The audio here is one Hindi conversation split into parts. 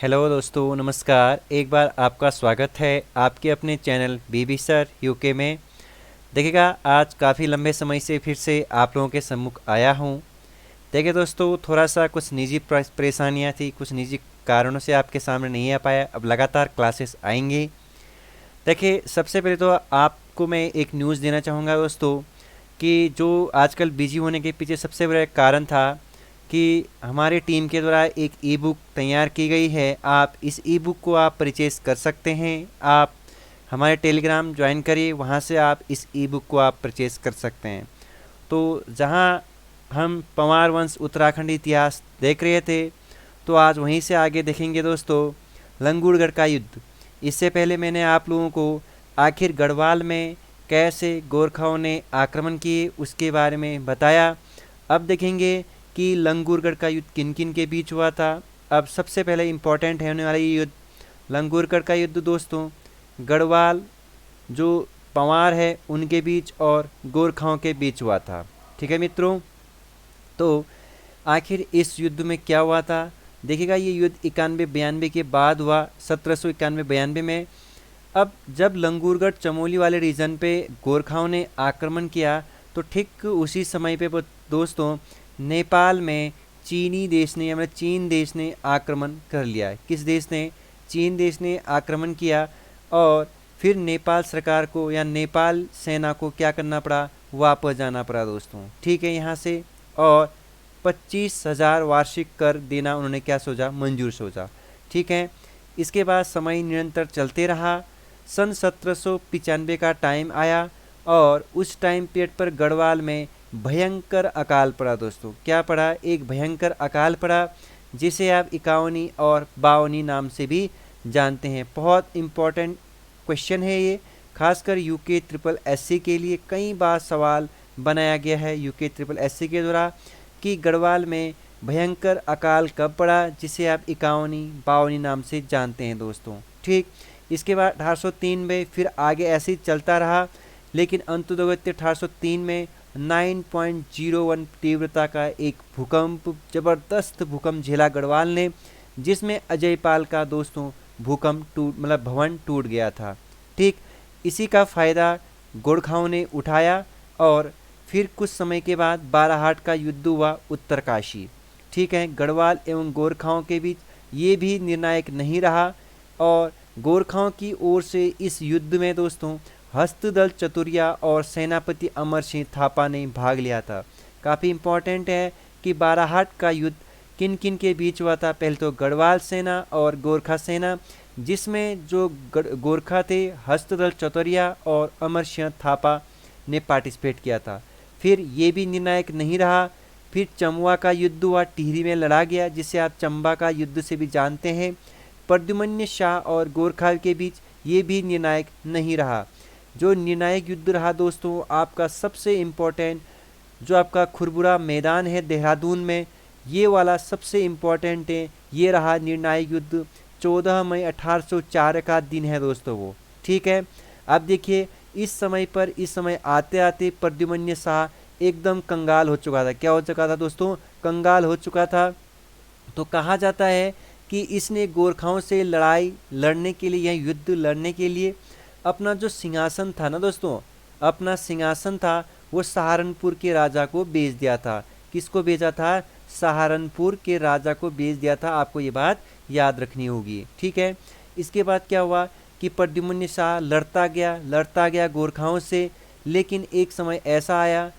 हेलो दोस्तों, नमस्कार। एक बार आपका स्वागत है आपके अपने चैनल बीबी सर यूके में। देखिएगा, आज काफ़ी लंबे समय से फिर से आप लोगों के सम्मुख आया हूँ। देखिए दोस्तों, थोड़ा सा कुछ निजी परेशानियाँ थी, कुछ निजी कारणों से आपके सामने नहीं आ पाया। अब लगातार क्लासेस आएंगी। देखिए, सबसे पहले तो आपको मैं एक न्यूज़ देना चाहूँगा दोस्तों कि जो आजकल बिजी होने के पीछे सबसे बड़ा कारण था कि हमारे टीम के द्वारा एक ई बुक तैयार की गई है। आप इस ई बुक को आप परचेज कर सकते हैं। आप हमारे टेलीग्राम ज्वाइन करिए, वहाँ से आप इस ई बुक को आप परचेज कर सकते हैं। तो जहाँ हम पंवार वंश उत्तराखंड इतिहास देख रहे थे, तो आज वहीं से आगे देखेंगे दोस्तों लंगूरगढ़ का युद्ध। इससे पहले मैंने आप लोगों को आखिर गढ़वाल में कैसे गोरखाओं ने आक्रमण किए उसके बारे में बताया। अब देखेंगे कि लंगूरगढ़ का युद्ध किन किन के बीच हुआ था। अब सबसे पहले इम्पोर्टेंट है होने वाला ये युद्ध लंगूरगढ़ का युद्ध दोस्तों गढ़वाल जो पंवार है उनके बीच और गोरखाओं के बीच हुआ था। ठीक है मित्रों, तो आखिर इस युद्ध में क्या हुआ था। देखिएगा, ये युद्ध 91-92 के बाद हुआ, 1791-92 में। अब जब लंगूरगढ़ चमोली वाले रीजन पे गोरखाओं ने आक्रमण किया, तो ठीक उसी समय पे दोस्तों नेपाल में चीनी देश ने मतलब चीन देश ने आक्रमण कर लिया। किस देश ने? चीन देश ने आक्रमण किया। और फिर नेपाल सरकार को या नेपाल सेना को क्या करना पड़ा? वापस जाना पड़ा दोस्तों। ठीक है, यहाँ से। और 25,000 वार्षिक कर देना उन्होंने क्या सोचा? मंजूर सोचा। ठीक है, इसके बाद समय निरंतर चलते रहा। सन 1795 का टाइम आया और उस टाइम पीरियड पर गढ़वाल में भयंकर अकाल पड़ा दोस्तों। क्या पड़ा? एक भयंकर अकाल पड़ा, जिसे आप इकावनी और बावनी नाम से भी जानते हैं। बहुत इम्पोर्टेंट क्वेश्चन है ये, खासकर यूके ट्रिपल एससी के लिए कई बार सवाल बनाया गया है यूके ट्रिपल एससी के द्वारा कि गढ़वाल में भयंकर अकाल कब पड़ा, जिसे आप इकावनी बावनी नाम से जानते हैं दोस्तों। ठीक, इसके बाद 1803 में फिर आगे ऐसे ही चलता रहा, लेकिन अंततोगत्य 1803 में 9.01 तीव्रता का एक भूकंप, जबरदस्त भूकंप झेला गढ़वाल ने, जिसमें अजयपाल का दोस्तों भवन टूट गया था। ठीक, इसी का फायदा गोरखाओं ने उठाया और फिर कुछ समय के बाद बाराहाट का युद्ध हुआ उत्तरकाशी। ठीक है, गढ़वाल एवं गोरखाओं के बीच ये भी निर्णायक नहीं रहा और गोरखाओं की ओर से इस युद्ध में दोस्तों हस्तदल चतुरिया और सेनापति अमर सिंह थापा ने भाग लिया था। काफ़ी इम्पोर्टेंट है कि बाराहाट का युद्ध किन किन के बीच हुआ था। पहले तो गढ़वाल सेना और गोरखा सेना, जिसमें जो गोरखा थे हस्तदल चतुरिया और अमर सिंह थापा ने पार्टिसिपेट किया था। फिर ये भी निर्णायक नहीं रहा। फिर चंबा का युद्ध हुआ, टिहरी में लड़ा गया, जिसे आप चंबा का युद्ध से भी जानते हैं। प्रद्युम्न शाह और गोरखा के बीच ये भी निर्णायक नहीं रहा। जो निर्णायक युद्ध रहा दोस्तों आपका सबसे इम्पोर्टेंट, जो आपका खुरबुरा मैदान है देहरादून में, ये वाला सबसे इम्पोर्टेंट है। ये रहा निर्णायक युद्ध, 14 मई 1804 का दिन है दोस्तों वो। ठीक है, अब देखिए इस समय आते आते प्रद्युम्न शाह एकदम कंगाल हो चुका था। क्या हो चुका था दोस्तों? कंगाल हो चुका था। तो कहा जाता है कि इसने गोरखाओं से लड़ाई लड़ने के लिए, यह युद्ध लड़ने के लिए अपना जो सिंहासन था ना दोस्तों, अपना सिंहासन था वो सहारनपुर के राजा को बेच दिया था। किसको बेचा था? सहारनपुर के राजा को बेच दिया था। आपको ये बात याद रखनी होगी। ठीक है, इसके बाद क्या हुआ कि प्रद्युम्न शाह लड़ता गया गोरखाओं से, लेकिन एक समय ऐसा आया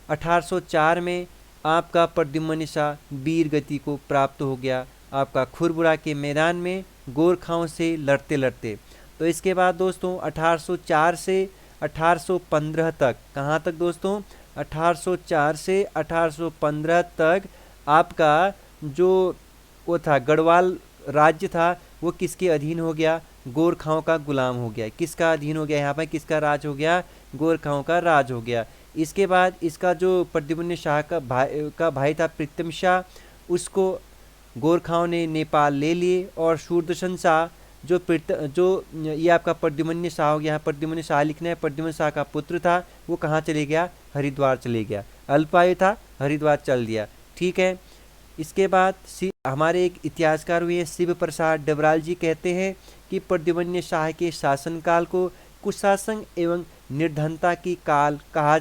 1804 में आपका प्रद्युम्न शाह वीर गति को प्राप्त हो गया आपका खुरबुरा के मैदान में गोरखाओं से लड़ते लड़ते। तो इसके बाद दोस्तों 1804 से 1815 तक, कहाँ तक दोस्तों? 1804 से 1815 तक आपका जो वो था गढ़वाल राज्य था वो किसके अधीन हो गया? गोरखाओं का गुलाम हो गया। किसका अधीन हो गया? यहाँ पर किसका राज हो गया? गोरखाओं का राज हो गया। इसके बाद इसका जो प्रद्युम्न शाह का भाई था प्रीतम शाह, उसको गोरखाओं ने नेपाल ले लिए। और सूरदर्शन शाह जो ये आपका प्रद्युम्न शाह हो गया, यहाँ प्रद्युम्न शाह लिखना है, प्रद्युम्न शाह का पुत्र था, वो कहाँ चले गया? हरिद्वार चले गया। अल्पायु था, हरिद्वार चल दिया। ठीक है, इसके बाद हमारे एक इतिहासकार हुए शिव प्रसाद डबराल जी कहते हैं कि प्रद्युम्न शाह के शासनकाल को कुशासन एवं निर्धनता की काल कहा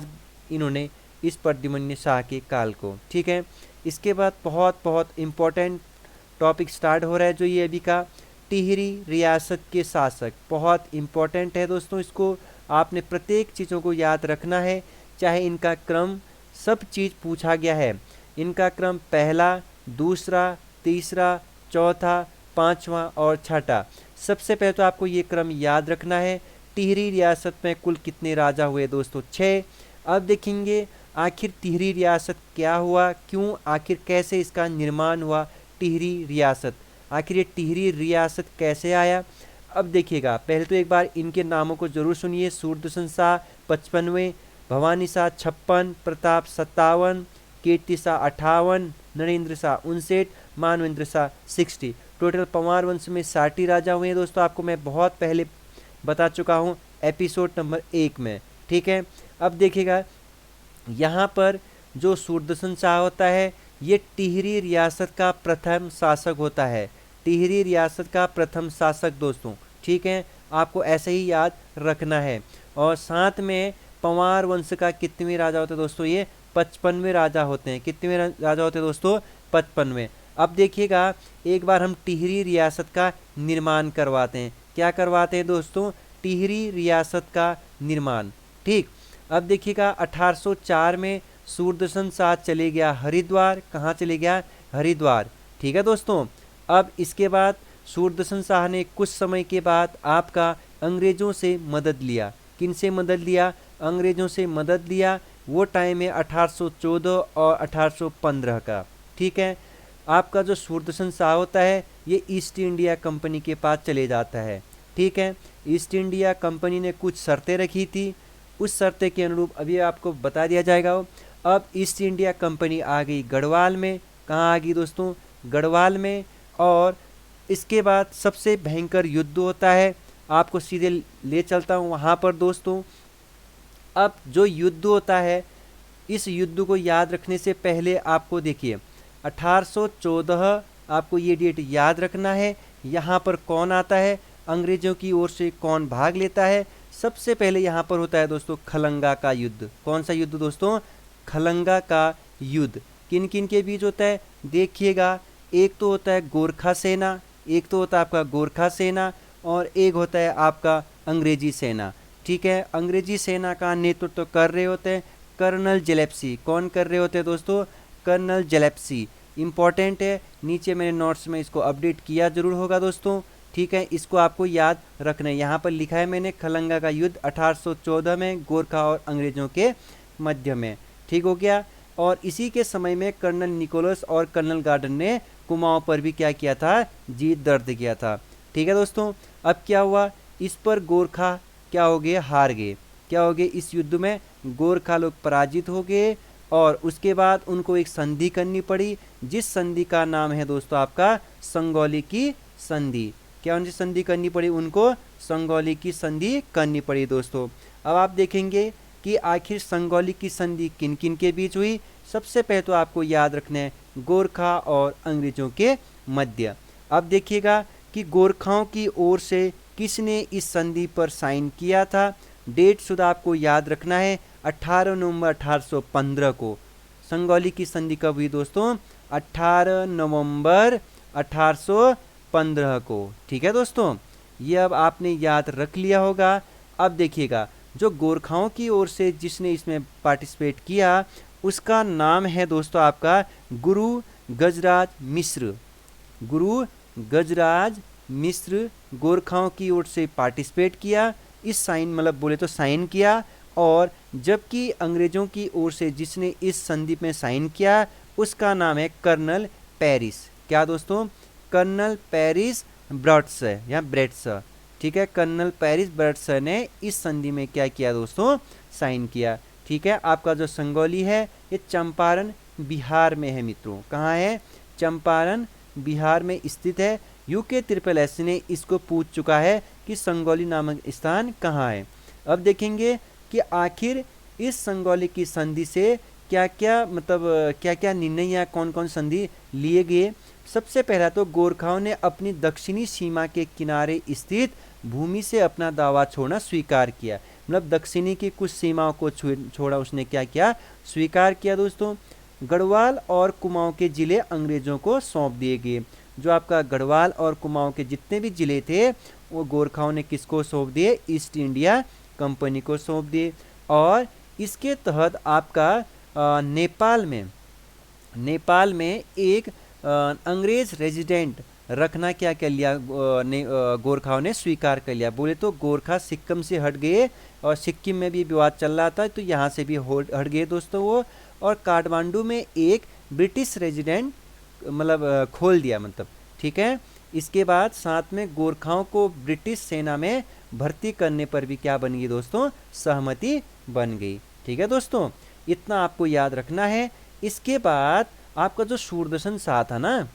इन्होंने इस प्रद्युम्न शाह के काल को। ठीक है, इसके बाद बहुत बहुत इम्पोर्टेंट टॉपिक स्टार्ट हो रहा है जो ये अभी का टिहरी रियासत के शासक। बहुत इम्पोर्टेंट है दोस्तों, इसको आपने प्रत्येक चीज़ों को याद रखना है, चाहे इनका क्रम सब चीज़ पूछा गया है। इनका क्रम पहला, दूसरा, तीसरा, चौथा, पांचवा और छठा। सबसे पहले तो आपको ये क्रम याद रखना है। टिहरी रियासत में कुल कितने राजा हुए दोस्तों? 6। अब देखेंगे आखिर टिहरी रियासत क्या हुआ, क्यों, आखिर कैसे इसका निर्माण हुआ टिहरी रियासत, आखिर ये टिहरी रियासत कैसे आया। अब देखिएगा, पहले तो एक बार इनके नामों को जरूर सुनिए। सूरदर्शन शाह 55वें, भवानी शाह 56, प्रताप 57, कीर्ति शाह 58, नरेंद्र शाह 59, मानवेंद्र शाह 60। टोटल पंवार वंश में 60 राजा हुए हैं दोस्तों, आपको मैं बहुत पहले बता चुका हूँ एपिसोड नंबर 1 में। ठीक है, अब देखिएगा यहाँ पर जो सूरदर्शन शाह होता है ये टिहरी रियासत का प्रथम शासक होता है, टिहरी रियासत का प्रथम शासक दोस्तों। ठीक है, आपको ऐसे ही याद रखना है। और साथ में पंवार वंश का कितने राजा होते हैं दोस्तों? ये 55वें राजा होते हैं। कितने राजा होते हैं दोस्तों? 55वें। अब देखिएगा एक बार हम टिहरी रियासत का निर्माण करवाते हैं। क्या करवाते हैं दोस्तों? टिहरी रियासत का निर्माण। ठीक, अब देखिएगा 1804 में सूरदर्शन शाह चले गया हरिद्वार। कहाँ चले गया? हरिद्वार। ठीक है दोस्तों, अब इसके बाद सूरदर्शन शाह ने कुछ समय के बाद आपका अंग्रेजों से मदद लिया। किन से मदद लिया? अंग्रेजों से मदद लिया। वो टाइम है 1814 और 1815 का। ठीक है, आपका जो सूरदर्शन शाह होता है ये ईस्ट इंडिया कंपनी के पास चले जाता है। ठीक है, ईस्ट इंडिया कंपनी ने कुछ शर्तें रखी थी, उस शर्तें के अनुरूप अभी आपको बता दिया जाएगा। अब ईस्ट इंडिया कंपनी आ गई गढ़वाल में। कहाँ आ गई दोस्तों? गढ़वाल में। और इसके बाद सबसे भयंकर युद्ध होता है, आपको सीधे ले चलता हूँ वहाँ पर दोस्तों। अब जो युद्ध होता है, इस युद्ध को याद रखने से पहले आपको देखिए 1814, आपको ये डेट याद रखना है। यहाँ पर कौन आता है, अंग्रेजों की ओर से कौन भाग लेता है? सबसे पहले यहाँ पर होता है दोस्तों खलंगा का युद्ध। कौन सा युद्ध दोस्तों? खलंगा का युद्ध। किन किन के बीच होता है देखिएगा, एक तो होता है गोरखा सेना, एक तो होता है आपका गोरखा सेना, और एक होता है आपका अंग्रेजी सेना। ठीक है, अंग्रेजी सेना का नेतृत्व कर रहे होते हैं कर्नल जेलेप्सी। कौन कर रहे होते हैं दोस्तों? कर्नल जेलेप्सी। इंपॉर्टेंट है, नीचे मैंने नोट्स में इसको अपडेट किया जरूर होगा दोस्तों। ठीक है, इसको आपको याद रखना है। यहाँ पर लिखा है मैंने खलंगा का युद्ध 1814 में गोरखा और अंग्रेजों के मध्य में। ठीक हो गया। और इसी के समय में कर्नल निकोलस और कर्नल गार्डन ने कुमाऊं पर भी क्या किया था? जीत दर्ज किया था। ठीक है दोस्तों, अब क्या हुआ, इस पर गोरखा क्या हो गए? हार गए। क्या हो गए? इस युद्ध में गोरखा लोग पराजित हो गए और उसके बाद उनको एक संधि करनी पड़ी, जिस संधि का नाम है दोस्तों आपका संगौली की संधि। क्या उनसे संधि करनी पड़ी? उनको संगौली की संधि करनी पड़ी दोस्तों। अब आप देखेंगे कि आखिर संगौली की संधि किन किन के बीच हुई। सबसे पहले तो आपको याद रखना है गोरखा और अंग्रेजों के मध्य। अब देखिएगा कि गोरखाओं की ओर से किसने इस संधि पर साइन किया था। डेट शुद्ध आपको याद रखना है 18 नवंबर 1815 को। संगौली की संधि कब हुई दोस्तों? 18 नवंबर 1815 को। ठीक है दोस्तों, ये अब आपने याद रख लिया होगा। अब देखिएगा जो गोरखाओं की ओर से जिसने इसमें पार्टिसिपेट किया उसका नाम है दोस्तों आपका गुरु गजराज मिश्र। गुरु गजराज मिश्र गोरखाओं की ओर से पार्टिसिपेट किया, इस साइन मतलब बोले तो साइन किया। और जबकि अंग्रेजों की ओर से जिसने इस संधि में साइन किया उसका नाम है कर्नल पेरिस। क्या दोस्तों? कर्नल पेरिस ब्रट्स या ब्रेट्स। ठीक है, कर्नल पेरिस ब्रट्स ने इस संधि में क्या किया दोस्तों? साइन किया। ठीक है, आपका जो संगौली है ये चंपारण बिहार में है मित्रों। कहाँ है? चंपारण बिहार में स्थित है। यूके ट्रिपल एस ने इसको पूछ चुका है कि संगौली नामक स्थान कहाँ है। अब देखेंगे कि आखिर इस संगौली की संधि से क्या क्या मतलब क्या क्या निर्णय या कौन कौन संधि लिए गए। सबसे पहला तो गोरखाओं ने अपनी दक्षिणी सीमा के किनारे स्थित भूमि से अपना दावा छोड़ना स्वीकार किया। मतलब दक्षिणी की कुछ सीमाओं को छोड़ा उसने, क्या किया, स्वीकार किया दोस्तों। गढ़वाल और कुमाऊं के जिले अंग्रेजों को सौंप दिए गए। जो आपका गढ़वाल और कुमाऊं के जितने भी जिले थे वो गोरखाओं ने किसको सौंप दिए, ईस्ट इंडिया कंपनी को सौंप दिए। और इसके तहत आपका नेपाल में एक अंग्रेज रेजिडेंट रखना क्या कर लिया, गोरखाओं ने स्वीकार कर लिया। बोले तो गोरखा सिक्किम से हट गए और सिक्किम में भी विवाद चल रहा था तो यहाँ से भी हट गए दोस्तों वो। और काठमांडू में एक ब्रिटिश रेजिडेंट मतलब खोल दिया मतलब, ठीक है। इसके बाद साथ में गोरखाओं को ब्रिटिश सेना में भर्ती करने पर भी क्या बन गई दोस्तों, सहमति बन गई। ठीक है दोस्तों, इतना आपको याद रखना है। इसके बाद आपका जो सूरदर्शन शाह था ना,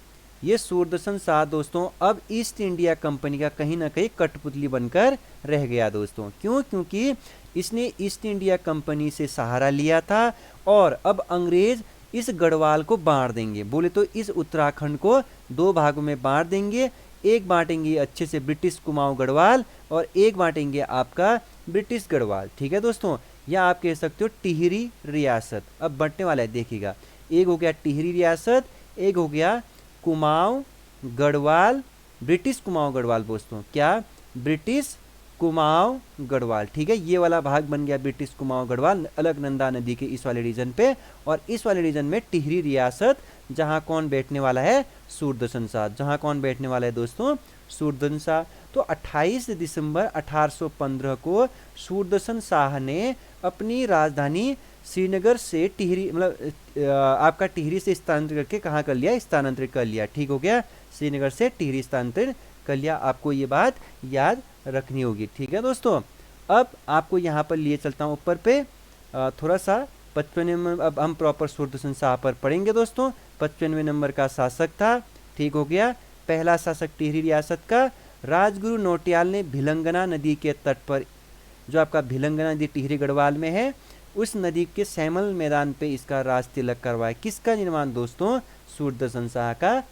ये सूरदर्शन शाह दोस्तों अब ईस्ट इंडिया कंपनी का कहीं ना कहीं कठपुतली बनकर रह गया दोस्तों। क्यों? क्योंकि इसने ईस्ट इंडिया कंपनी से सहारा लिया था और अब अंग्रेज इस गढ़वाल को बांट देंगे। बोले तो इस उत्तराखंड को दो भागों में बांट देंगे। एक बांटेंगे अच्छे से ब्रिटिश कुमाऊं गढ़वाल और एक बांटेंगे आपका ब्रिटिश गढ़वाल। ठीक है दोस्तों, या आप कह सकते हो टिहरी रियासत। अब बंटने वाला है, देखिएगा, एक हो गया टिहरी रियासत, एक हो गया कुमाऊं गढ़वाल, ब्रिटिश कुमाऊं गढ़वाल दोस्तों, क्या, ब्रिटिश कुमाऊं गढ़वाल। ठीक है, ये वाला भाग बन गया ब्रिटिश कुमाऊं गढ़वाल अलकनंदा नदी के इस वाले रीजन पे। और इस वाले रीजन में टिहरी रियासत, जहां कौन बैठने वाला है, सूरदर्शन शाह। जहां कौन बैठने वाला है दोस्तों, सूरदर्शन शाह। तो 28 दिसंबर 1815 को सूरदर्शन शाह ने अपनी राजधानी श्रीनगर से टिहरी मतलब आपका टिहरी से स्थानांतरित करके कहाँ कर लिया, स्थानांतरित कर लिया। ठीक हो गया, श्रीनगर से टिहरी स्थानांतरित कर लिया। आपको ये बात याद रखनी होगी। ठीक है दोस्तों, अब आपको यहाँ पर लिए चलता हूँ ऊपर पे थोड़ा सा 55वें नंबर। अब हम प्रॉपर सूरदर्शन शाह पर पढ़ेंगे दोस्तों। 55वें नंबर का शासक था। ठीक हो गया, पहला शासक टिहरी रियासत का राजगुरु नौटियाल ने भिलंगना नदी के तट पर, जो आपका भिलंगना नदी टिहरी गढ़वाल में है, उस नदी के सैमल मैदान पे इसका राज तिलक करवाया। किसका निर्माण दोस्तों, सूरदर्शन शाह का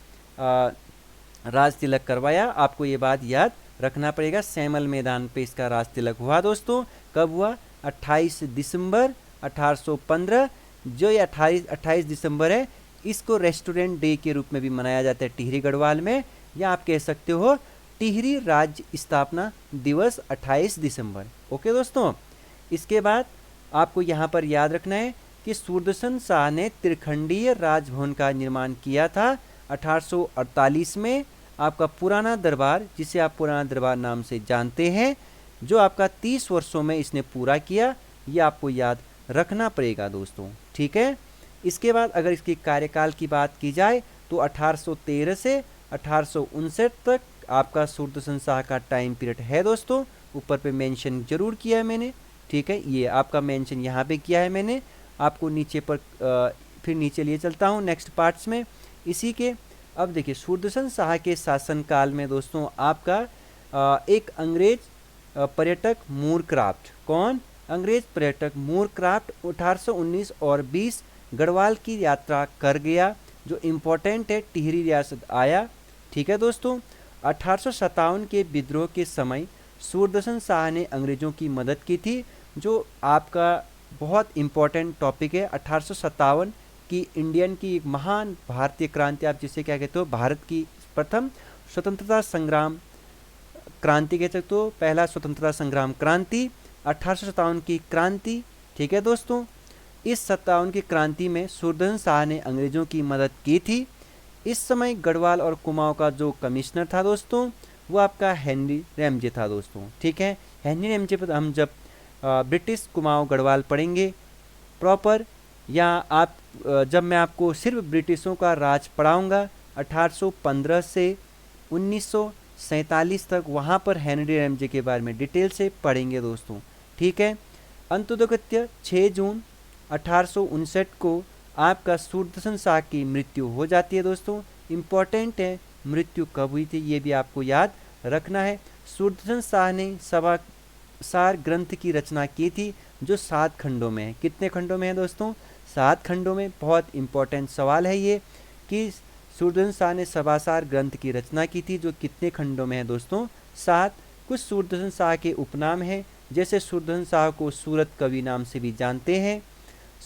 राज तिलक करवाया। आपको ये बात याद रखना पड़ेगा, सैमल मैदान पे इसका राज तिलक हुआ दोस्तों। कब हुआ, 28 दिसंबर 1815। जो ये 28 दिसंबर है, इसको रेस्टोरेंट डे के रूप में भी मनाया जाता है टिहरी गढ़वाल में, या आप कह सकते हो टिहरी राज्य स्थापना दिवस 28 दिसंबर। ओके दोस्तों, इसके बाद आपको यहाँ पर याद रखना है कि सूरदर्शन शाह ने त्रिखंडीय राजभवन का निर्माण किया था 1848 में। आपका पुराना दरबार, जिसे आप पुराना दरबार नाम से जानते हैं, जो आपका 30 वर्षों में इसने पूरा किया, ये आपको याद रखना पड़ेगा दोस्तों। ठीक है, इसके बाद अगर इसकी कार्यकाल की बात की जाए तो 1813 से 1859 तक आपका सूरदर्शन शाह का टाइम पीरियड है दोस्तों। ऊपर पे मेंशन जरूर किया है मैंने। ठीक है, ये आपका मेंशन यहाँ पे किया है मैंने। आपको नीचे पर फिर नीचे लिए चलता हूँ नेक्स्ट पार्ट्स में इसी के। अब देखिए, सूरदर्शन शाह के शासनकाल में दोस्तों आपका एक अंग्रेज पर्यटक मूरक्राफ्ट, कौन, अंग्रेज पर्यटक मूरक्राफ्ट 1819 और 20 गढ़वाल की यात्रा कर गया, जो इम्पोर्टेंट है, टिहरी रियासत आया। ठीक है दोस्तों, 1857 के विद्रोह के समय सूरदर्शन शाह ने अंग्रेजों की मदद की थी, जो आपका बहुत इम्पोर्टेंट टॉपिक है। 1857 की इंडियन की एक महान भारतीय क्रांति, आप जिसे क्या कहते हो, भारत की प्रथम स्वतंत्रता संग्राम क्रांति कह सकते हो, पहला स्वतंत्रता संग्राम क्रांति 1857 की क्रांति। ठीक है दोस्तों, इस 57 की क्रांति में सूरदर्शन शाह ने अंग्रेजों की मदद की थी। इस समय गढ़वाल और कुमाऊं का जो कमिश्नर था दोस्तों, वो आपका हेनरी रैमजे था दोस्तों। ठीक है, हेनरी रैमजे पर हम जब ब्रिटिश कुमाऊं गढ़वाल पढ़ेंगे प्रॉपर, या आप जब मैं आपको सिर्फ ब्रिटिशों का राज पढ़ाऊँगा 1815 से 1947 तक, वहाँ पर हेनरी रैमजे के बारे में डिटेल से पढ़ेंगे दोस्तों। ठीक है, अंततोगत्य 6 जून 1859 को आपका सूरदर्शन शाह की मृत्यु हो जाती है दोस्तों। इम्पॉर्टेंट है, मृत्यु कब हुई थी ये भी आपको याद रखना है। सूरदर्शन शाह ने सभा सार ग्रंथ की रचना की थी, जो 7 खंडों में है। कितने खंडों में है दोस्तों, 7 खंडों में। बहुत इम्पोर्टेंट सवाल है ये कि सूरदर्शन शाह ने सभासार ग्रंथ की रचना की थी, जो कितने खंडों में है दोस्तों? 7। कुछ सूरदर्शन शाह के उपनाम हैं, जैसे सूरदर्शन शाह को सूरत कवि नाम से भी जानते हैं।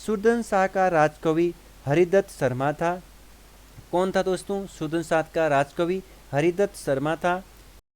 सूरदर्शन शाह का राजकवि हरिदत्त शर्मा था। कौन था दोस्तों? सूरदर्शन शाह का राजकवि हरिदत्त शर्मा था।